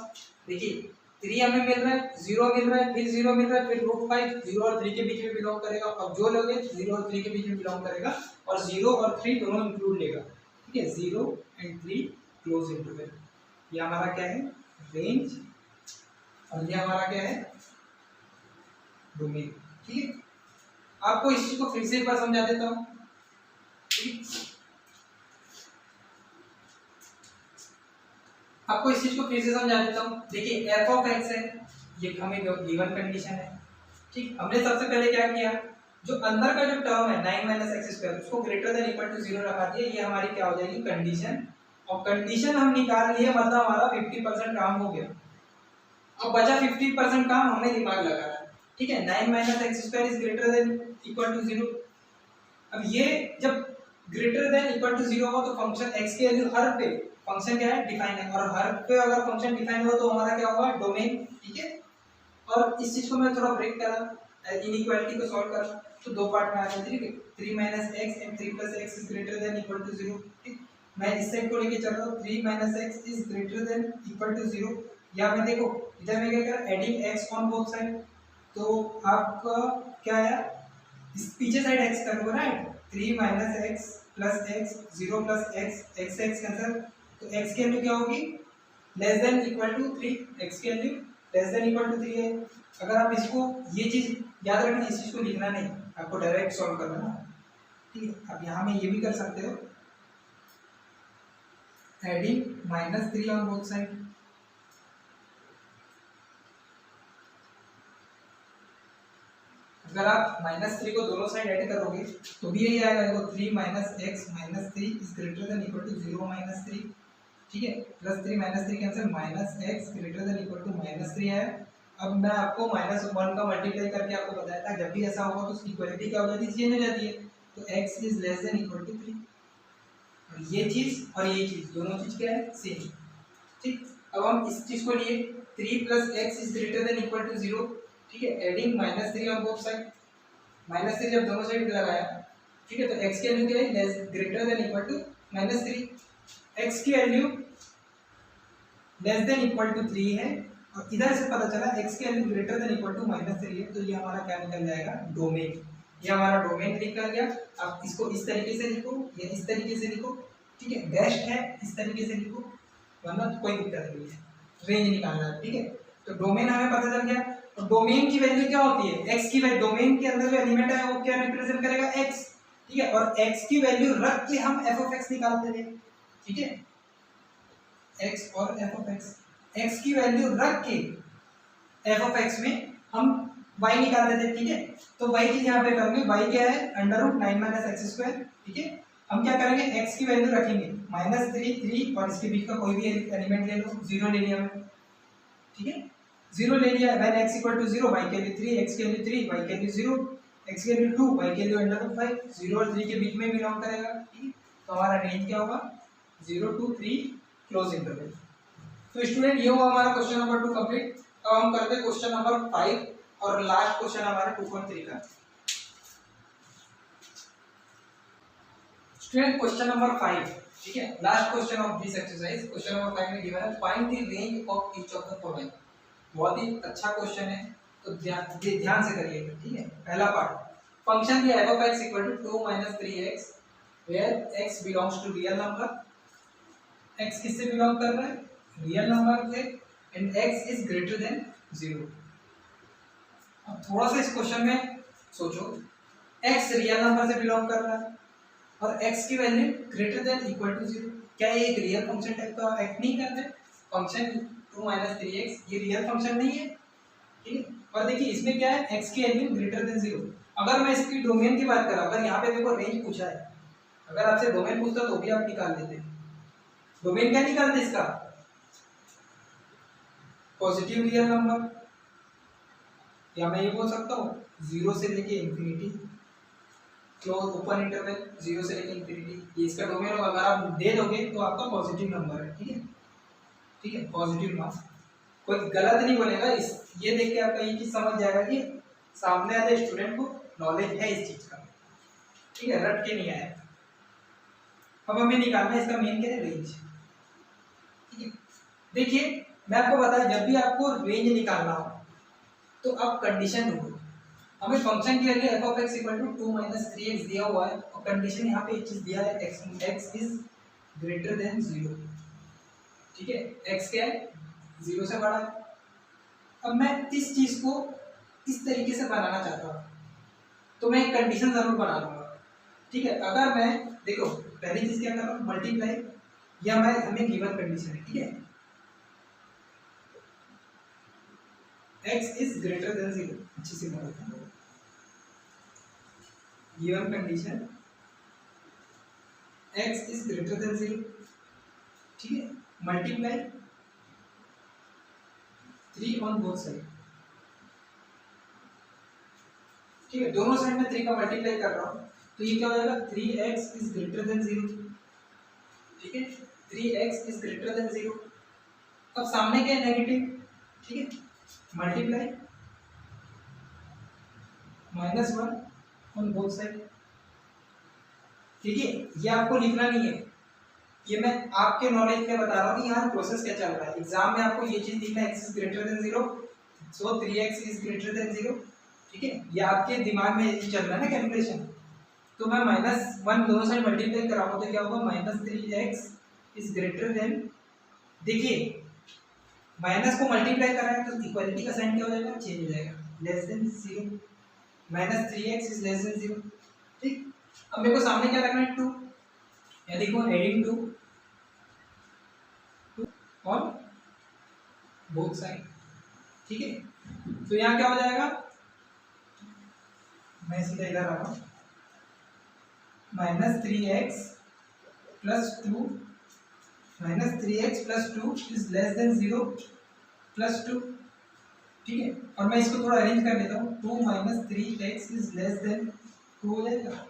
देखिए 3 हमें मिल रहा है, 0 मिल रहा है, फिर 0 मिल रहा है, फिर √5, 0 और 3 के बीच में बिलोंग करेगा। अब जो लोगे 0 और 3 के बीच में बिलोंग करेगा, और 0 और 3 दोनों इंक्लूड लेगा, ठीक है। 0 एंड 3 क्लोज इंटरवल, ये हमारा क्या है? रेंज, और ये हमारा क्या है? डोमेन, ठीक है। आपको इस चीज को फिर से एक बार समझा देता हूँ, आपको इस चीज को फिर से समझा देता हूँ। देखिए f ऑफ x है, ये हमें गिवन कंडीशन है, ठीक। हमने सबसे पहले क्या किया? जो अंदर का जो टर्म है 9 - x², उसको ग्रेटर देन इक्वल टू 0 रखा दिया। ये हमारी क्या हो जाएगी? कंडीशन। और कंडीशन हम निकाल लिए, मतलब हमारा 50% काम हो गया। अब बचा 50% काम, हमें दिमाग लगाना है, ठीक है। 9 - x² is greater than equal to 0। अब ये जब ग्रेटर देन इक्वल टू 0 हो तो फंक्शन x की वैल्यू हर पे फंक्शन क्या है? डिफाइन है, और हर पे अगर फंक्शन डिफाइन हो तो हमारा क्या होगा? डोमेन, ठीक है। और इस चीज को मैं थोड़ा ब्रेक करा, इनइक्वालिटी को सॉल्व करा, तो दो पार्ट में आ जाए, ठीक है। 3 - x and 3 + x is greater than equal to 0, ठीक। मैं इस साइड को लेके चल रहा हूं, 3 - x is greater than equal to 0। या मैं देखो इधर मैं क्या कर, adding x on both side, तो आपका क्या है? इस पीछे साइड x करोगे, right. 3 - x plus x, 0 plus x cancel, तो x की वैल्यू क्या होगी? Less than equal to 3, x की value less than equal to 3 है। अगर आप इसको, ये चीज याद रखना, इस चीज को लिखना नहीं, आपको डायरेक्ट सॉल्व करना ना, ठीक है। अब यहाँ में ये भी कर सकते हो, एडिंग -3 ऑन बोथ साइड, अगर आप -3 को दोनों साइड ऐड करोगे तो भी यही आएगा। देखो 3 - x - 3 is greater than equal to 0 - 3, ठीक है। +3 - 3 cancel, -x greater than equal to -3 है। अब मैं आपको -1 का मल्टीप्लाई करके आपको बताया था, जब भी ऐसा होगा तो उसकी इक्वालिटी क्या हो जाती है? चेंज हो जाती है। तो x is less than equal to 3, ये चीज और ये चीज दोनों चीज क्या है, सेम। ठीक, अब हम इस चीज को लिए 3 + x is greater than equal to 0। ठीक है, एडिंग -3 ऑन बोथ साइड, -3 जब दोनों साइड लगाया, ठीक है, तो x की वैल्यू क्या है, less greater than equal to -3। x की value less than equal to 3 है, और इधर से पता चला x की value greater than equal to -3 है, तो ये हमारा क्या निकल जाएगा, डोमेन। ये हमारा डोमेन निकल गया। अब इसको इस तरीके से लिखो या इस तरीके से लिखो, ठीक है, बेस्ट है इस तरीके से लिखो, वरना तो कोई दिक्कत नहीं है, रेंज निकालना है। ठीक है, तो डोमेन हमें पता चल गया। तो डोमेन की वैल्यू क्या होती है, x की वैल्यू, डोमेन के अंदर जो एलिमेंट है वो क्या रिप्रेजेंट करेगा, x। ठीक है, और x की वैल्यू रख के हम f(x) निकालते थे। ठीक है, x और f(x), x की वैल्यू रख के f(x) में हम y निकालते थे। ठीक है, तो y की यहाँ पे करेंगे, y क्या है, √9 - x²। ठीक है, हम क्या करेंगे, x की वैल्यू रखेंगे -3 3 और इसके बीच का कोई भी एलिमेंट ले लो, 0 ले लिया मैंने। ठीक है, 0 ले लिया, व्हेन x = 0, y की वैल्यू 3, x की वैल्यू 3, y की वैल्यू 0, x की वैल्यू 2, y की वैल्यू √5, 0 और 3 के बीच में बिलोंग करेगा। ठीक है, तो हमारा रेंज क्या होगा, 0 to 3 क्लोज इंटरवल। तो स्टूडेंट ये हुआ हमारा क्वेश्चन नंबर 2 कंप्लीट। अब हम करते हैं क्वेश्चन नंबर 5 और लास्ट क्वेश्चन हमारे 2.3 का। स्टूडेंट क्वेश्चन नंबर 5, ठीक है, last question of this exercise. Question number 5 में गिवन है find the range of each of the following. बहुत ही अच्छा क्वेश्चन है, तो ध्यान से करिएगा। ठीक है, पहला पार्ट, फंक्शन दिया f(x) = 2 - 3x where x belongs to real number. x किससे बिलोंग कर रहा है, रियल नंबर से, and x is greater than 0। अब थोड़ा सा इस क्वेश्चन में सोचो, x रियल नंबर से बिलोंग कर रहा है और x की value greater than equal to 0। क्या ये एक रियल फंक्शन टाइप का एक्ट नहीं कर रहा है, फंक्शन 2 - 3x ये रियल फंक्शन नहीं है। ठीक है, और देखिए इसमें क्या है, x की वैल्यू ग्रेटर देन 0। अगर मैं इसकी डोमेन की बात करा, अगर यहाँ पे देखो रेंज पूछा है, अगर आपसे डोमेन पूछता तो भी आप निकाल देते। डोमेन क्या निकालते इसका, पॉजिटिव रियल नंबर, या मैं ये बोल सकता हूँ 0 से लेके इंफिनिटी, क्लोज ओपन इंटरवल 0 से लेके इंफिनिटी, ये इसका डोमेन होगा। अगर आप दे दोगे तो आपका पॉजिटिव नंबर है। ठीक है, ठीक है, पॉजिटिव मार्क्स, कोई गलत नहीं बोलेगा। इस ये देख के आपका ये चीज समझ जाएगा कि सामने वाले स्टूडेंट को नॉलेज है इस चीज का। ठीक है, रट के नहीं आया। अब हमें निकालना है इसका मेन क्या है, रेंज। ठीक है, देखिए मैं आपको बताया, जब भी आपको रेंज निकालना हो तो आप कंडीशन ढूंढो। हमें फंक्शन की वैल्यू f(x) = 2 - 3x दिया हुआ है, और कंडीशन यहाँ पे एक चीज दिया है, x इज ग्रेटर देन 0। ठीक है, x क्या है, 0 से बड़ा है। अब मैं इस चीज को इस तरीके से बनाना चाहता हूँ, तो मैं एक कंडीशन जरूर बना लूंगा। ठीक है, अगर मैं देखो पहली चीज क्या कर रहा हूँ, मल्टीप्लाई, या मैं हमें गिवन कंडीशन है। ठीक है, x इज ग्रेटर देन 0, अच्छी सी बात है, given condition x is greater than 0। ठीक है, मल्टीप्लाई 3 ऑन बोथ साइड। ठीक है, दोनों साइड में 3 का मल्टीप्लाई कर रहा हूँ, तो ये क्या हो जाएगा, 3x इज ग्रेटर देन 0। ठीक है, 3x इज ग्रेटर देन 0। अब सामने क्या है, नेगेटिव। ठीक है, मल्टीप्लाई -1 ऑन बोथ साइड। ठीक है, ये आपको लिखना नहीं है, ये मैं आपके नॉलेज में बता रहा हूँ कि यहाँ प्रोसेस क्या चल रहा है। एग्जाम में आपको ये चीज लिखना है, x is greater than 0, so 3x is greater than 0। ठीक है, ये आपके दिमाग में ये चल रहा है ना कैलकुलेशन। तो मैं -1 दोनों साइड मल्टीप्लाई कराऊंगा तो क्या होगा, -3x इज ग्रेटर देन, देखिए माइनस को मल्टीप्लाई करा है तो इक्वालिटी का साइन क्या हो जाएगा, चेंज हो जाएगा, less than 0, -3x is less than 0। ठीक, अब मेरे को सामने क्या रखना है, 2, या देखो एडिंग 2 ऑन बोथ साइड। ठीक है, तो यहाँ क्या हो जाएगा, मैं सीधा इधर आ रहा हूँ, -3x + 2 -3x + 2 is less than 0 + 2। ठीक है, और मैं इसको थोड़ा अरेंज कर लेता हूँ, 2 - 3x इज लेस देन 2 हो जाएगा।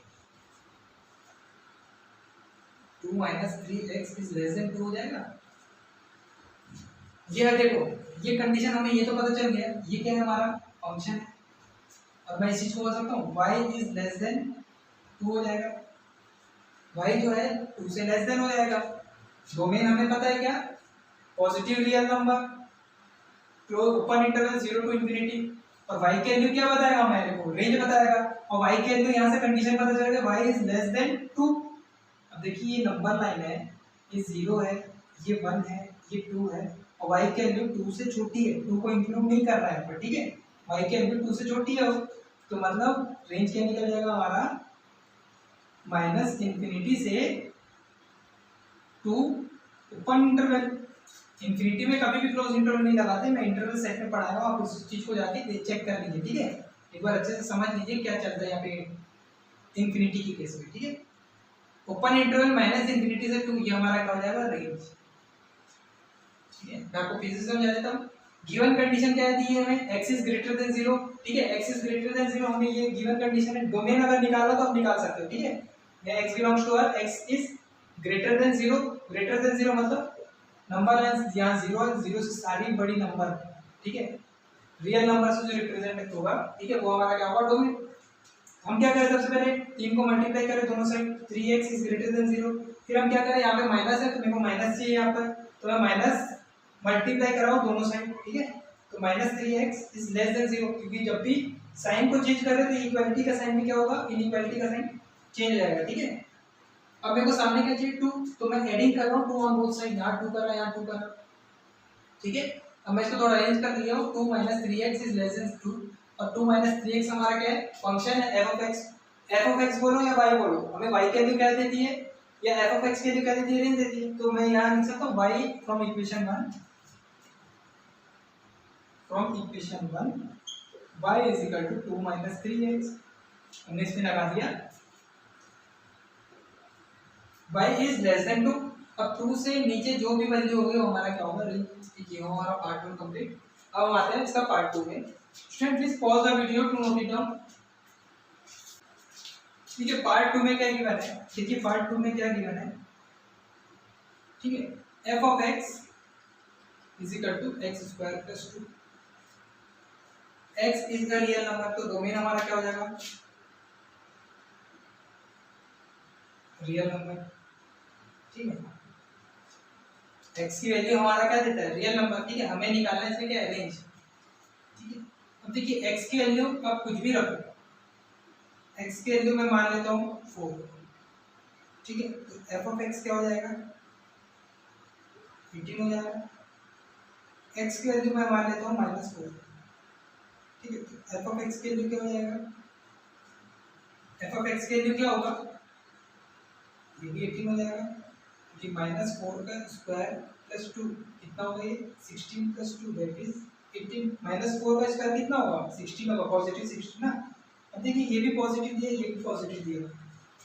2 minus 3x is less then 2 हो जाएगा। ये है, देखो ये कंडीशन हमें ये तो पता चल गया, ये क्या है हमारा फंक्शन है, और मैं इस चीज को बता सकता हूँ y इज लेस देन 2 हो जाएगा, y जो है 2 से लेस देन हो जाएगा। डोमेन हमें पता है क्या, positive real number, close open interval 0 to infinity, और y की वैल्यू क्या बताएगा मेरे को, रेंज बताएगा, और y की वैल्यू यहाँ से कंडीशन पता चलेगा y इज लेस देन 2। अब देखिए ये नंबर लाइन है, ये 0 है, ये 1 है, ये 2 है, और y की वैल्यू 2 से छोटी है, 2 को इंक्लूड नहीं कर रहा है पर, ठीक है, y की वैल्यू 2 से छोटी है, तो मतलब रेंज क्या निकल जाएगा हमारा, माइनस इंफिनिटी से 2 ओपन इंटरवल। इंफिनिटी में कभी भी क्लोज इंटरवल नहीं लगाते, मैं इंटरवल सेट में पढ़ाया हूँ, आप उस चीज को जाके चेक कर लीजिए, ठीक है, एक बार अच्छे से समझ लीजिए क्या चलता है यहाँ पे इंफिनिटी की केस में, ठीक है। ओपन इंटरवल माइनस इंफिनिटी से 2, ये हमारा क्या हो जाएगा, रेंज, ठीक है। मैं आपको फिर से समझा देता हूँ। गिवन कंडीशन क्या दी है हमें, x इज ग्रेटर देन 0, ठीक है, x इज ग्रेटर देन 0 हमें ये गिवन कंडीशन है। डोमेन अगर निकालो तो आप निकाल सकते हो, ठीक है, या x belongs to r, x is greater than 0, greater than 0 मतलब नंबर लाइन यहाँ 0 है, 0 से सारी बड़ी नंबर, ठीक है, रियल नंबर से जो रिप्रेजेंट होगा, ठीक है, वो हमारा क्या होगा, डोमेन। हम क्या करें, सबसे पहले 3 को मल्टीप्लाई करें दोनों side, 3x is greater than 0, फिर हम क्या करें, यहाँ पे माइनस है तो मेरे को माइनस चाहिए यहाँ पर, तो मैं माइनस मल्टीप्लाई कराओ दोनों साइड, ठीक है, तो minus 3x is less than 0, क्योंकि जब भी साइन को चेंज करें तो इक्वालिटी का साइन भी क्या होगा, इनइक्वालिटी का साइन चेंज हो जाएगा, ठीक है। अब मेरे को सामने क्या चाहिए, 2, तो मैं एडिंग कर रहा हूँ 2 ऑन बोथ साइड, यहाँ 2 कर रहा है, यहाँ 2 कर रहा है, ठीक है। अब मैं इसको थोड़ा अरेंज कर लिया हूँ, 2 minus 3x is less then 2, और 2 माइनस 3x हमारा क्या है, फंक्शन है f ऑफ x बोलो या y बोलो, हमें y की वैल्यू क्या देती है, या f ऑफ x की वैल्यू क्या देती है, रेंज देती है, तो मैं यहाँ लिख सकता हूँ y from equation 1, from equation 1 y is equal to 2 minus 3x, हमने इसमें लगा दिया y इज लेस देन 2। अब 2 से नीचे जो भी वैल्यू होगी वो हमारा क्या होगा, रेंज। ये हमारा पार्ट 1 कंप्लीट। अब हम आते हैं इसका पार्ट 2 में। Student please pause the video to note it down, ठीक है। पार्ट 2 में क्या गिवन है, देखिए पार्ट 2 में क्या गिवन है, ठीक है, f of x is equal to x square plus 2, x is the real number, तो डोमेन हमारा क्या हो जाएगा, रियल नंबर, ठीक है। x की वैल्यू हमारा क्या देता है, रियल नंबर, ठीक है, हमें निकालना है इसमें क्या है, रेंज, ठीक है। अब देखिए x की वैल्यू आप कुछ भी रखो, x की वैल्यू मैं मान लेता हूँ 4, ठीक है, तो f ऑफ x क्या हो जाएगा, 18 हो जाएगा। x की वैल्यू मैं मान लेता हूँ -4, ठीक है, तो f ऑफ x की वैल्यू क्या हो जाएगा, f ऑफ x की वैल्यू क्या होगा, ये भी 18 हो जाएगा, क्योंकि -4 का स्क्वायर प्लस 2 कितना होगा, ये 16 प्लस 2 दैट इज 18, -4 का स्क्वायर कितना होगा, 16 होगा, पॉजिटिव 16 ना। अब देखिए ये भी पॉजिटिव दिया, ये भी पॉजिटिव दिया,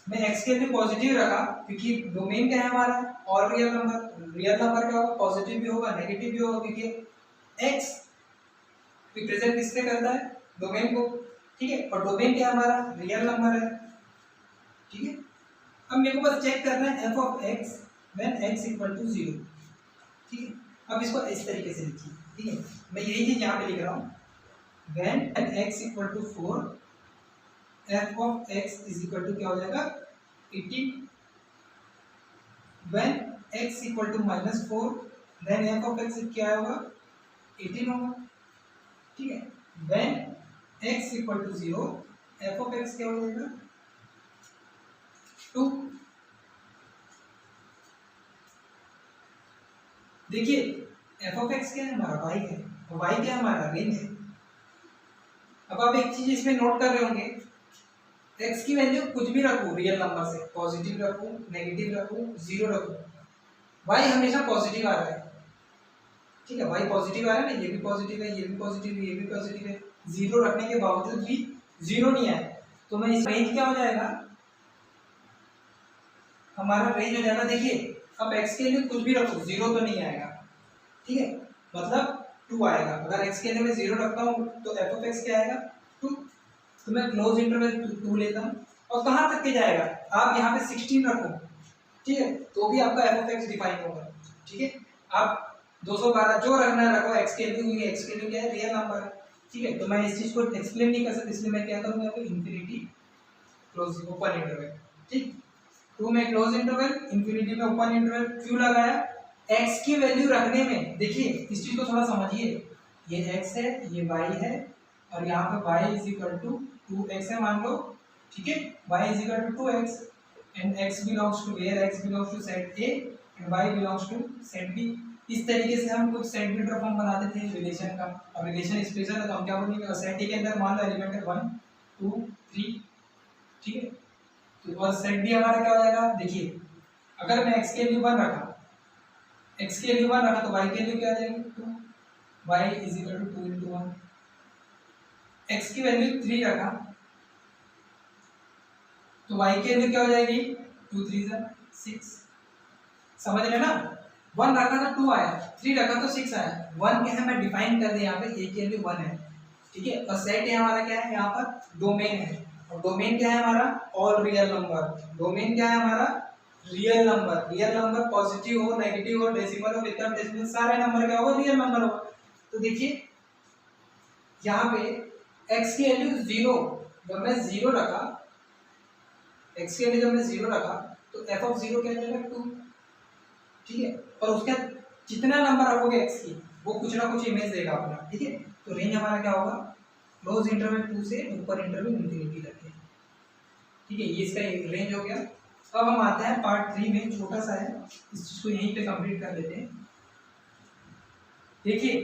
मैं x के लिए पॉजिटिव रखा क्योंकि डोमेन क्या है हमारा, और रियल नंबर, रियल नंबर क्या होगा, पॉजिटिव भी होगा नेगेटिव भी होगा, क्योंकि x रिप्रेजेंट किससे करता है, डोमेन को, ठीक है, और डोमेन क्या हमारा, रियल नंबर है, ठीक है। अब मेरे को बस चेक करना है f of x when x equal to 0, ठीक है। अब इसको इस तरीके से लिखिए, ठीक है, मैं यही चीज यहाँ पे लिख रहा हूँ, when x equal to 4 f of x is equal to क्या हो जाएगा, 18, when x equal to -4 then f of x क्या होगा, 18 होगा, ठीक है। When x equal to 0 f of x क्या हो जाएगा, 2। देखिए f ऑफ x क्या है हमारा, y है, और y क्या है हमारा, रेंज है। अब आप एक चीज इसमें नोट कर रहे होंगे, x की वैल्यू कुछ भी रखो रियल नंबर से, पॉजिटिव रखो, नेगेटिव रखो, 0 रखो, y हमेशा पॉजिटिव आ रहा है, ठीक है, y पॉजिटिव आ रहा है ना, ये भी पॉजिटिव है, ये भी पॉजिटिव है, ये भी पॉजिटिव है, 0 रखने के बावजूद भी 0 नहीं आया, तो मैं इस रेंज क्या हो जाएगा, हमारा रेंज हो जाएगा, देखिए अब x के लिए कुछ भी रखो 0 तो नहीं आएगा, ठीक है, मतलब 2 आएगा। अगर x के लिए मैं 0 रखता हूँ तो f ऑफ x क्या आएगा, 2, तो मैं क्लोज इंटरवल 2 लेता हूँ, और कहाँ तक के जाएगा, आप यहाँ पे 16 रखो, ठीक है, तो भी आपका एफ ऑफ एक्स डिफाइन होगा। ठीक है, आप 212 जो रखना है रखो, एक्स के वैल्यू, एक्स के वैल्यू क्या है, रियल नंबर है। ठीक है, तो मैं इस चीज को एक्सप्लेन नहीं कर सकता, इसलिए मैं क्या करूंगा, इन्फिनिटी क्लोज ओपन इंटरवल। ठीक, टू में क्लोज इंटरवल, इन्फिनिटी में ओपन इंटरवल। क्यों लगाया, एक्स की वैल्यू रखने में, देखिए इस चीज को थोड़ा समझिए, ये एक्स है, ये वाई है, और यहाँ पे y is equal to 2x है मान लो। ठीक है, y is equal to 2x and x belongs to where, x belongs to set A and y belongs to set B। इस तरीके से हम कुछ सेट बिल्डर फॉर्म बनाते थे रिलेशन का, और रिलेशन स्पेशल है तो हम क्या बोलेंगे, सेट A के अंदर मान लो एलिमेंट है 1 2 3। ठीक है, तो और सेट B हमारा क्या हो जाएगा, देखिए अगर मैं x के वैल्यू 1 रखा, x के वैल्यू 1 रखा तो y के वैल्यू क्या आ जाएगी 2, y is equal to 2 into 1। x की वैल्यू 3 रखा तो y की वैल्यू क्या हो जाएगी 2 3 6। समझ रहे ना, 1 रखा तो 2 आया, 3 रखा तो 6 आया। 1 क्या है मैं डिफाइन कर दिया यहाँ पे, a की वैल्यू 1 है। ठीक है, और सेट है हमारा क्या है, यहाँ पर डोमेन है, और डोमेन क्या है हमारा, ऑल रियल नंबर। डोमेन क्या है हमारा, real number. Real number positive हो, नेगेटिव हो, डेसिमल हो, विद डेसिमल, सारे नंबर क्या होगा, रियल नंबर होगा। तो देखिए यहाँ पे x की वैल्यू 0, जब मैं 0 रखा, x की वैल्यू जब मैं 0 रखा तो f ऑफ 0 क्या जाएगा 2। ठीक है, और उसका जितना नंबर रखोगे x की वो कुछ ना कुछ इमेज देगा अपना। ठीक है, तो रेंज हमारा क्या होगा, क्लोज इंटरवल 2 से ऊपर इंटरवल इंफिनिटी तक है। ठीक है, ये इसका रेंज हो गया। अब हम आते हैं पार्ट 3 में, छोटा सा है, इस चीज को यहीं पे कंप्लीट कर लेते हैं। देखिए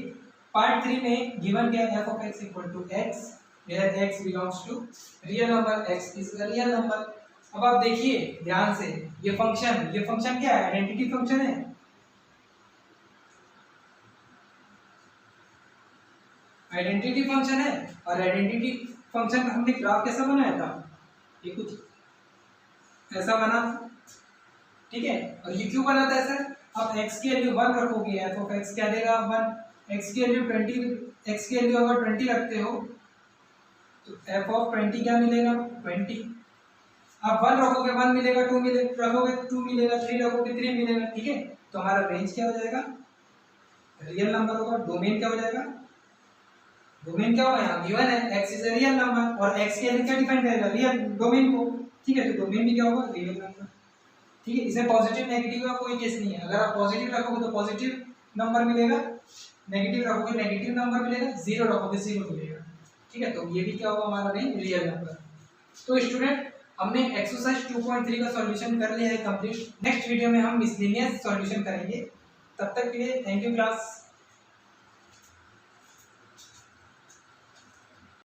पार्ट 3 में गिवन क्या है, f of x equal to x where x belongs to real number, x is a real number. अब आप देखिए ध्यान से, ये फंक्शन क्या है, आइडेंटिटी फंक्शन है। आइडेंटिटी फंक्शन है, और आइडेंटिटी फंक्शन का हमने ग्राफ कैसा बनाया था, ये कुछ ऐसा बना। ठीक है, और ये क्यों बना था ऐसा, आप x की वैल्यू 1 रखोगे, f of x क्या देगा 1, x की वैल्यू 20, x की वैल्यू अगर 20 रखते हो तो f ऑफ 20 क्या मिलेगा 20। आप 1 रखोगे 1 मिलेगा, 2 मिलेगा, रखोगे 2 मिलेगा, 3 रखोगे 3 मिलेगा। ठीक है, तो हमारा रेंज क्या हो जाएगा, रियल नंबर होगा। डोमेन क्या हो जाएगा, डोमेन क्या होगा, यहाँ गिवन है x is a real number, और x की वैल्यू क्या डिफाइन करेगा, रियल डोमेन को। ठीक है, तो डोमेन भी क्या होगा, रियल नंबर। ठीक है, इसमें पॉजिटिव नेगेटिव का कोई केस नहीं है। अगर आप पॉजिटिव रखोगे तो पॉजिटिव नंबर मिलेगा, नेगेटिव रखोगे नेगेटिव नंबर मिलेगा, 0 रखोगे 0 मिलेगा। ठीक है, तो ये भी क्या होगा हमारा रेंज रियल नंबर। तो स्टूडेंट हमने एक्सरसाइज 2.3 का सॉल्यूशन कर लिया है कंप्लीट। नेक्स्ट वीडियो में हम मिसलेनियस सॉल्यूशन करेंगे। तब तक के लिए थैंक यू क्लास।